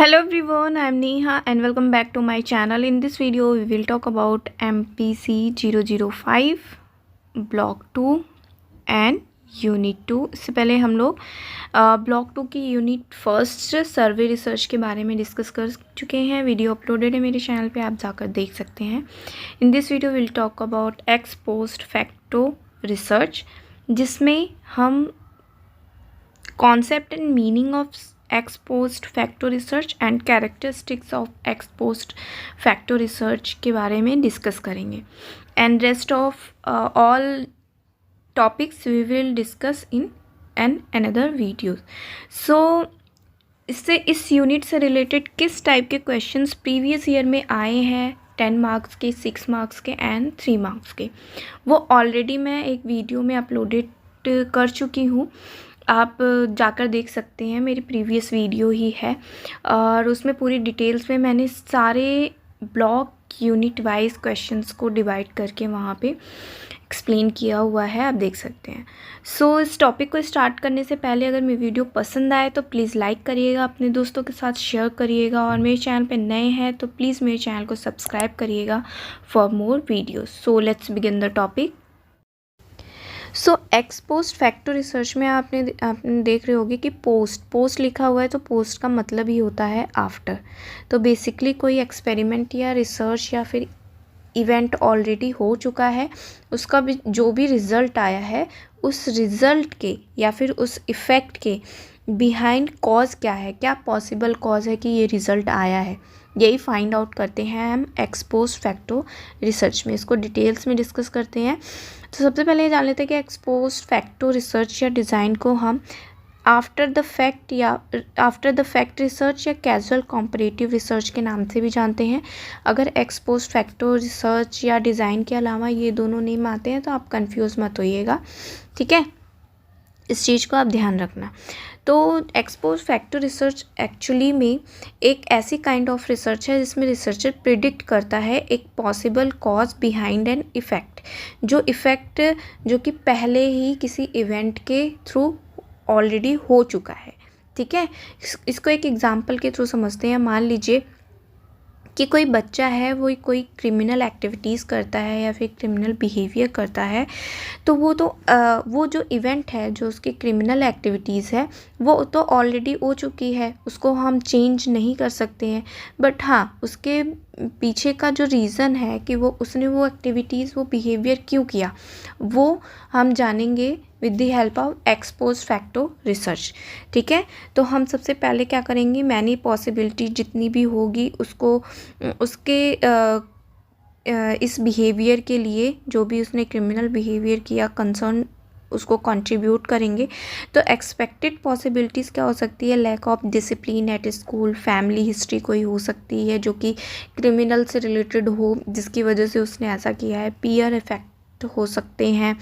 Hello everyone, I am Neha and welcome back to my channel. In this video, we will talk about MPC 005 Block 2 and unit 2। इससे पहले हम लोग block 2 की unit first सर्वे research के बारे में discuss कर चुके हैं। वीडियो अपलोडेड है मेरे चैनल पे, आप जाकर देख सकते हैं। In this video will talk about x post facto research, जिसमें हम concept and meaning of ex post facto research and characteristics of ex post facto research के बारे में डिस्कस करेंगे। and rest of all topics we will discuss in another video। so इससे इस unit से related किस टाइप के questions previous year में आए हैं 10 मार्क्स के, 6 मार्क्स के एंड 3 मार्क्स के, वो ऑलरेडी मैं एक वीडियो में अपलोडेड कर चुकी हूँ। आप जाकर देख सकते हैं, मेरी प्रीवियस वीडियो ही है और उसमें पूरी डिटेल्स में मैंने सारे ब्लॉक यूनिट वाइज क्वेश्चंस को डिवाइड करके वहाँ पे एक्सप्लेन किया हुआ है, आप देख सकते हैं। सो इस टॉपिक को स्टार्ट करने से पहले अगर मेरी वीडियो पसंद आए तो प्लीज़ लाइक करिएगा, अपने दोस्तों के साथ शेयर करिएगा और मेरे चैनल पे नए हैं तो प्लीज़ मेरे चैनल को सब्सक्राइब करिएगा for more videos. So let's begin the topic. So x post facto research में आपने देख रहे होगे कि पोस्ट लिखा हुआ है, तो पोस्ट का मतलब ही होता है आफ्टर। तो बेसिकली कोई एक्सपेरिमेंट या रिसर्च या फिर इवेंट ऑलरेडी हो चुका है, उसका भी जो भी रिज़ल्ट आया है, उस रिज़ल्ट के या फिर उस इफ़ेक्ट के बिहाइंड कॉज क्या है, क्या पॉसिबल कॉज है कि ये रिज़ल्ट आया है, यही फाइंड आउट करते हैं हम एक्स पोस्ट फैक्टो रिसर्च में। इसको डिटेल्स में डिस्कस करते हैं। तो सबसे पहले ये जान लेते हैं कि एक्स पोस्ट फैक्टो रिसर्च या डिज़ाइन को हम आफ्टर द फैक्ट रिसर्च या कैजुअल कॉम्परेटिव रिसर्च के नाम से भी जानते हैं। अगर एक्स पोस्ट फैक्टो रिसर्च या डिज़ाइन के अलावा ये दोनों नेम आते हैं तो आप कंफ्यूज मत होइएगा, ठीक है, इस चीज़ को आप ध्यान रखना। तो x post facto research actually में एक ऐसी काइंड ऑफ रिसर्च है जिसमें रिसर्चर प्रिडिक्ट करता है एक possible cause behind an effect, जो इफ़ेक्ट जो कि पहले ही किसी इवेंट के थ्रू ऑलरेडी हो चुका है, ठीक है। इसको एक एग्जांपल के थ्रू समझते हैं। मान लीजिए कि कोई बच्चा है, वो कोई क्रिमिनल एक्टिविटीज़ करता है या फिर क्रिमिनल बिहेवियर करता है, तो वो जो इवेंट है, जो उसकी क्रिमिनल एक्टिविटीज़ है, वो तो ऑलरेडी हो चुकी है, उसको हम चेंज नहीं कर सकते हैं। बट हाँ, उसके पीछे का जो रीज़न है कि उसने वो एक्टिविटीज़, वो बिहेवियर क्यों किया, वो हम जानेंगे with the help of x post facto research, ठीक है। तो हम सबसे पहले क्या करेंगे, मैनी पॉसिबिलिटी जितनी भी होगी उसको उसके इस बिहेवियर के लिए, जो भी उसने क्रिमिनल बिहेवियर किया, कंसर्न उसको कंट्रीब्यूट करेंगे। तो एक्सपेक्टेड पॉसिबिलिटीज़ क्या हो सकती है, lack of discipline at school, family history कोई हो सकती है जो कि क्रिमिनल से रिलेटेड हो, जिसकी वजह से उसने ऐसा किया है, पीयर इफेक्ट हो सकते हैं,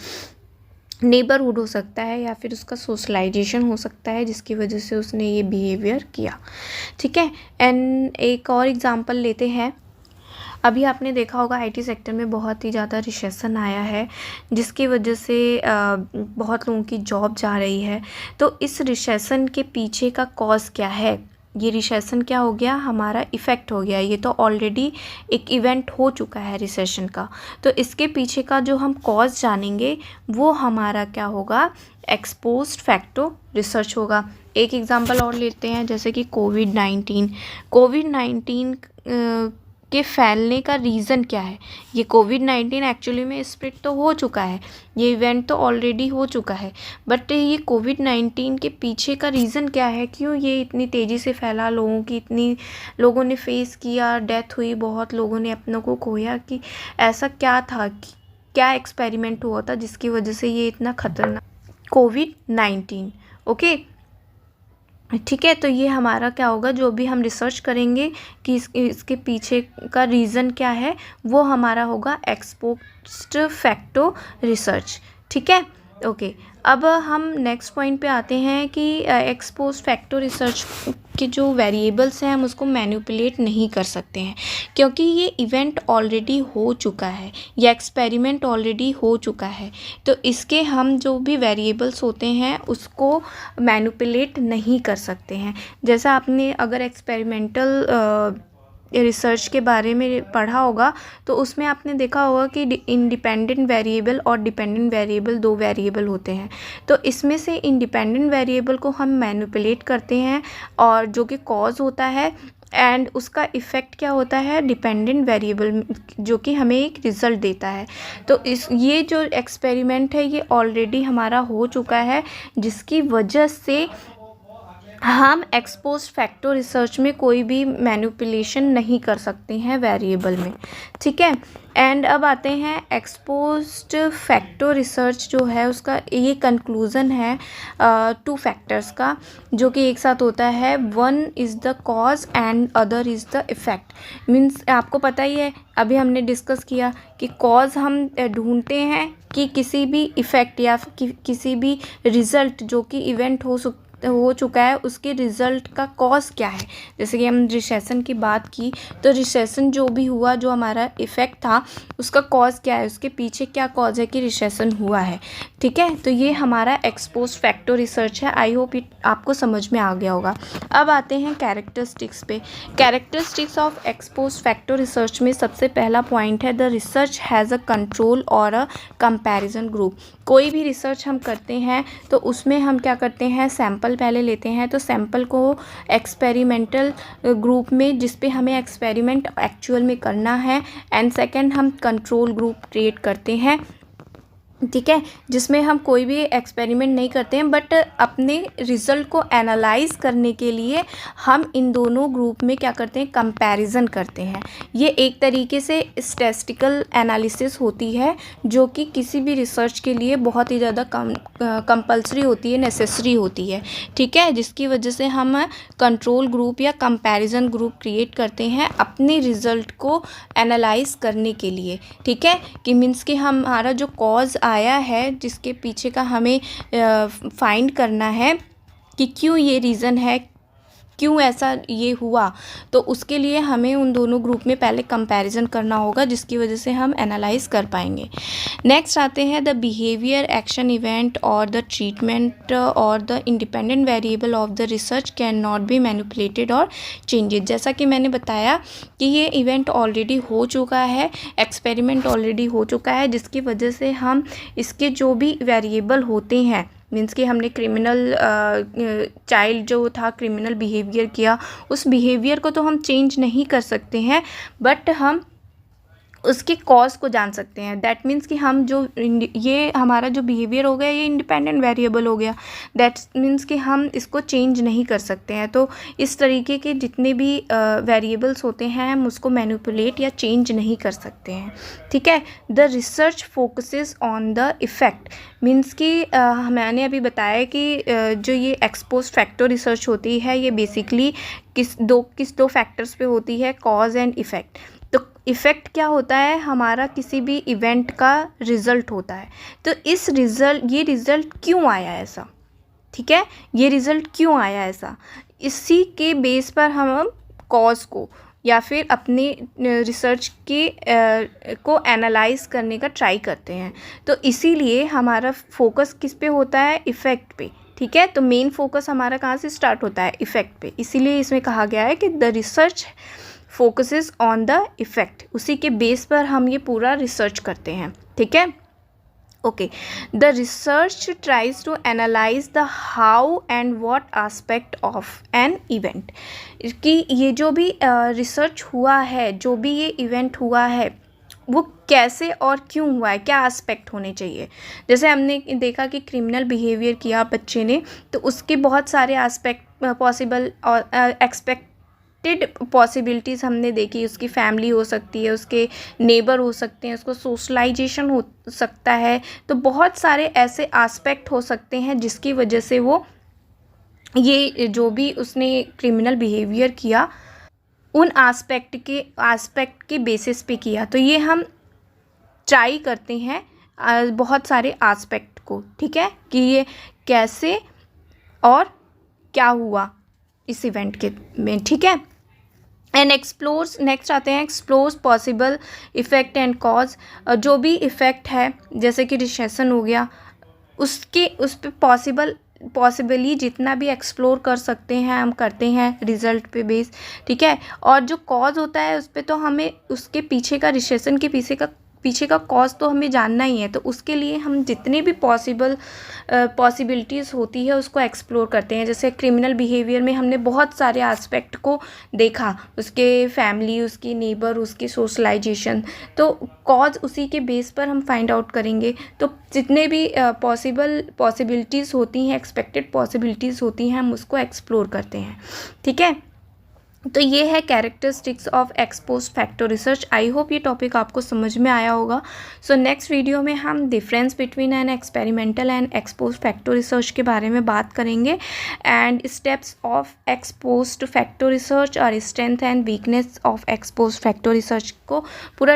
नेबरहुड हो सकता है, या फिर उसका सोशलाइजेशन हो सकता है जिसकी वजह से उसने ये बिहेवियर किया, ठीक है। एंड एक और एग्जांपल लेते हैं। अभी आपने देखा होगा आईटी सेक्टर में बहुत ही ज़्यादा रिसेशन आया है, जिसकी वजह से बहुत लोगों की जॉब जा रही है। तो इस रिसेशन के पीछे का कॉज क्या है, ये रिसेशन क्या हो गया, हमारा इफ़ेक्ट हो गया, ये तो ऑलरेडी एक इवेंट हो चुका है रिसेशन का। तो इसके पीछे का जो हम कॉज जानेंगे वो हमारा क्या होगा, एक्स पोस्ट फैक्टो रिसर्च होगा। एक एग्जांपल और लेते हैं, जैसे कि कोविड-19 के फैलने का रीज़न क्या है। ये कोविड-19 एक्चुअली में स्प्रेड तो हो चुका है, ये इवेंट तो ऑलरेडी हो चुका है, बट ये कोविड-19 के पीछे का रीज़न क्या है, क्यों ये इतनी तेज़ी से फैला, इतनी लोगों ने फेस किया, डेथ हुई, बहुत लोगों ने अपनों को खोया, कि ऐसा क्या था, कि क्या एक्सपेरिमेंट हुआ था जिसकी वजह से ये इतना खतरनाक कोविड-19, ओके, ठीक है। तो ये हमारा क्या होगा, जो भी हम रिसर्च करेंगे कि इसके पीछे का रीज़न क्या है, वो हमारा होगा एक्स पोस्ट फैक्टो रिसर्च, ठीक है, ओके। अब हम नेक्स्ट पॉइंट पे आते हैं कि एक्सपोज फैक्टर रिसर्च के जो वेरिएबल्स हैं हम उसको मैनिपुलेट नहीं कर सकते हैं, क्योंकि ये इवेंट ऑलरेडी हो चुका है या एक्सपेरिमेंट ऑलरेडी हो चुका है। तो इसके हम जो भी वेरिएबल्स होते हैं उसको मैनिपुलेट नहीं कर सकते हैं। जैसा आपने अगर एक्सपेरिमेंटल रिसर्च के बारे में पढ़ा होगा तो उसमें आपने देखा होगा कि इंडिपेंडेंट वेरिएबल और डिपेंडेंट वेरिएबल दो वेरिएबल होते हैं। तो इसमें से इंडिपेंडेंट वेरिएबल को हम मैनिपुलेट करते हैं और जो कि कॉज होता है, एंड उसका इफ़ेक्ट क्या होता है डिपेंडेंट वेरिएबल, जो कि हमें एक रिज़ल्ट देता है। तो ये जो एक्सपेरिमेंट है ये ऑलरेडी हमारा हो चुका है, जिसकी वजह से हम एक्सपोज फैक्टर रिसर्च में कोई भी मैनिपुलेशन नहीं कर सकते हैं वेरिएबल में, ठीक है। एंड अब आते हैं एक्सपोज्ड फैक्टर रिसर्च जो है उसका ये कंक्लूज़न है 2 फैक्टर्स का, जो कि एक साथ होता है। One is the cause and other is the effect. Means आपको पता ही है, अभी हमने डिस्कस किया कि कॉज हम ढूंढते हैं कि किसी भी इफ़ेक्ट या किसी भी रिज़ल्ट जो कि इवेंट हो चुका है उसके रिज़ल्ट का कॉज क्या है। जैसे कि हम रिसेशन की बात की, तो रिसेशन जो भी हुआ, जो हमारा इफ़ेक्ट था, उसका कॉज क्या है, उसके पीछे क्या कॉज है कि रिसेशन हुआ है, ठीक है। तो ये हमारा एक्सपोज फैक्टर रिसर्च है। आई होप आपको समझ में आ गया होगा। अब आते हैं कैरेक्टरिस्टिक्स पे। Characteristics of expose factor research में सबसे पहला पॉइंट है the research has a control और अ कंपैरिजन ग्रुप। कोई भी रिसर्च हम करते हैं तो उसमें हम क्या करते हैं, सैंपल पहले लेते हैं। तो सैंपल को एक्सपेरिमेंटल ग्रुप में, जिस पे हमें एक्सपेरिमेंट एक्चुअल में करना है, एंड सेकंड हम कंट्रोल ग्रुप क्रिएट करते हैं, ठीक है, जिसमें हम कोई भी एक्सपेरिमेंट नहीं करते हैं, बट अपने रिज़ल्ट को एनालाइज करने के लिए हम इन दोनों ग्रुप में क्या करते हैं, कंपैरिजन करते हैं। ये एक तरीके से स्टैटिस्टिकल एनालिसिस होती है, जो कि किसी भी रिसर्च के लिए बहुत ही ज़्यादा कंपल्सरी होती है, नेसेसरी होती है, ठीक है, जिसकी वजह से हम कंट्रोल ग्रुप या कंपैरिजन ग्रुप क्रिएट करते हैं अपने रिज़ल्ट को एनालाइज करने के लिए, ठीक है। कि मीन्स कि हमारा जो कॉज आया है जिसके पीछे का हमें फाइंड करना है कि क्यों ये रीज़न है, क्यों ऐसा ये हुआ, तो उसके लिए हमें उन दोनों ग्रुप में पहले कंपैरिजन करना होगा, जिसकी वजह से हम एनालाइज कर पाएंगे। नेक्स्ट आते हैं द बिहेवियर, एक्शन, इवेंट और द ट्रीटमेंट और the independent variable of the research can not be manipulated और चेंजेड। जैसा कि मैंने बताया कि ये इवेंट ऑलरेडी हो चुका है, एक्सपेरिमेंट ऑलरेडी हो चुका है, जिसकी वजह से हम इसके जो भी वेरिएबल होते हैं, मीन्स कि हमने क्रिमिनल चाइल्ड जो था क्रिमिनल बिहेवियर किया, उस बिहेवियर को तो हम चेंज नहीं कर सकते हैं, बट हम उसके कॉज को जान सकते हैं। दैट मीन्स कि हम जो ये हमारा जो बिहेवियर हो गया ये इंडिपेंडेंट वेरिएबल हो गया। दैट मीन्स कि हम इसको चेंज नहीं कर सकते हैं। तो इस तरीके के जितने भी वेरिएबल्स होते हैं हम उसको मैनिपुलेट या चेंज नहीं कर सकते हैं, ठीक है। The research focuses on the effect, means कि मैंने अभी बताया कि जो ये एक्सपोज फैक्टर रिसर्च होती है ये बेसिकली किस दो फैक्टर्स पे होती है, कॉज एंड इफ़ेक्ट। तो इफ़ेक्ट क्या होता है, हमारा किसी भी इवेंट का रिज़ल्ट होता है। तो ये रिज़ल्ट क्यों आया ऐसा, ठीक है, ये रिज़ल्ट क्यों आया ऐसा, इसी के बेस पर हम कॉज को या फिर अपने रिसर्च को एनालाइज करने का ट्राई करते हैं। तो इसीलिए हमारा फोकस किस पे होता है, इफ़ेक्ट पे, ठीक है। तो मेन फोकस हमारा कहाँ से स्टार्ट होता है, इफ़ेक्ट पे। इसीलिए इसमें कहा गया है कि the research focuses on the effect, उसी के बेस पर हम ये पूरा रिसर्च करते हैं, ठीक है। Okay, the research tries to analyse the how and what aspect of an event, कि ये जो भी रिसर्च हुआ है, जो भी ये इवेंट हुआ है, वो कैसे और क्यों हुआ है, क्या एस्पेक्ट होने चाहिए। जैसे हमने देखा कि क्रिमिनल बिहेवियर किया बच्चे ने, तो उसके बहुत सारे एस्पेक्ट पॉसिबल और एक्सपेक्टेड पॉसिबिलिटीज़ हमने देखी। उसकी फैमिली हो सकती है, उसके नेबर हो सकते हैं, उसको सोशलाइजेशन हो सकता है। तो बहुत सारे ऐसे एस्पेक्ट हो सकते हैं जिसकी वजह से वो ये जो भी उसने क्रिमिनल बिहेवियर किया उन एस्पेक्ट के बेसिस पे किया। तो ये हम ट्राई करते हैं बहुत सारे एस्पेक्ट आपको, ठीक है, कि ये कैसे और क्या हुआ इस इवेंट के में, ठीक है। एंड एक्सप्लोर्स, नेक्स्ट आते हैं explores possible effect and cause. जो भी इफ़ेक्ट है जैसे कि रिसेशन हो गया, उसके उस पर पॉसिबली जितना भी एक्सप्लोर कर सकते हैं हम करते हैं रिजल्ट पे बेस, ठीक है। और जो कॉज होता है उस पर तो हमें उसके पीछे का रिसेशन के पीछे का कॉज तो हमें जानना ही है, तो उसके लिए हम जितनी भी पॉसिबिलिटीज़ होती है उसको एक्सप्लोर करते हैं। जैसे क्रिमिनल बिहेवियर में हमने बहुत सारे एस्पेक्ट को देखा, उसके फैमिली, उसकी नेबर, उसकी सोशलाइजेशन, तो कॉज उसी के बेस पर हम फाइंड आउट करेंगे। तो जितने भी पॉसिबिलिटीज़ होती हैं, एक्सपेक्टेड पॉसिबिलिटीज़ होती हैं, हम उसको एक्सप्लोर करते हैं, ठीक है। तो ये है characteristics of exposed factor research. I hope ये टॉपिक आपको समझ में आया होगा। सो नेक्स्ट वीडियो में हम difference between an experimental and exposed factor research के बारे में बात करेंगे, and steps of exposed factor research और strength and weakness of exposed factor research को पूरा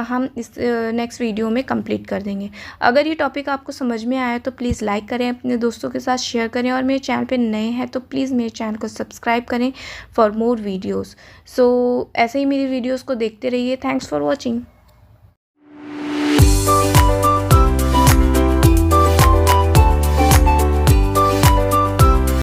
हम इस नेक्स्ट वीडियो में कंप्लीट कर देंगे। अगर ये टॉपिक आपको समझ में आया तो प्लीज़ लाइक करें, अपने दोस्तों के साथ शेयर करें, और मेरे चैनल पे नए हैं तो प्लीज़ मेरे चैनल को सब्सक्राइब करें फॉर मोर वीडियोस। सो ऐसे ही मेरी वीडियोस को देखते रहिए। Thanks for watching.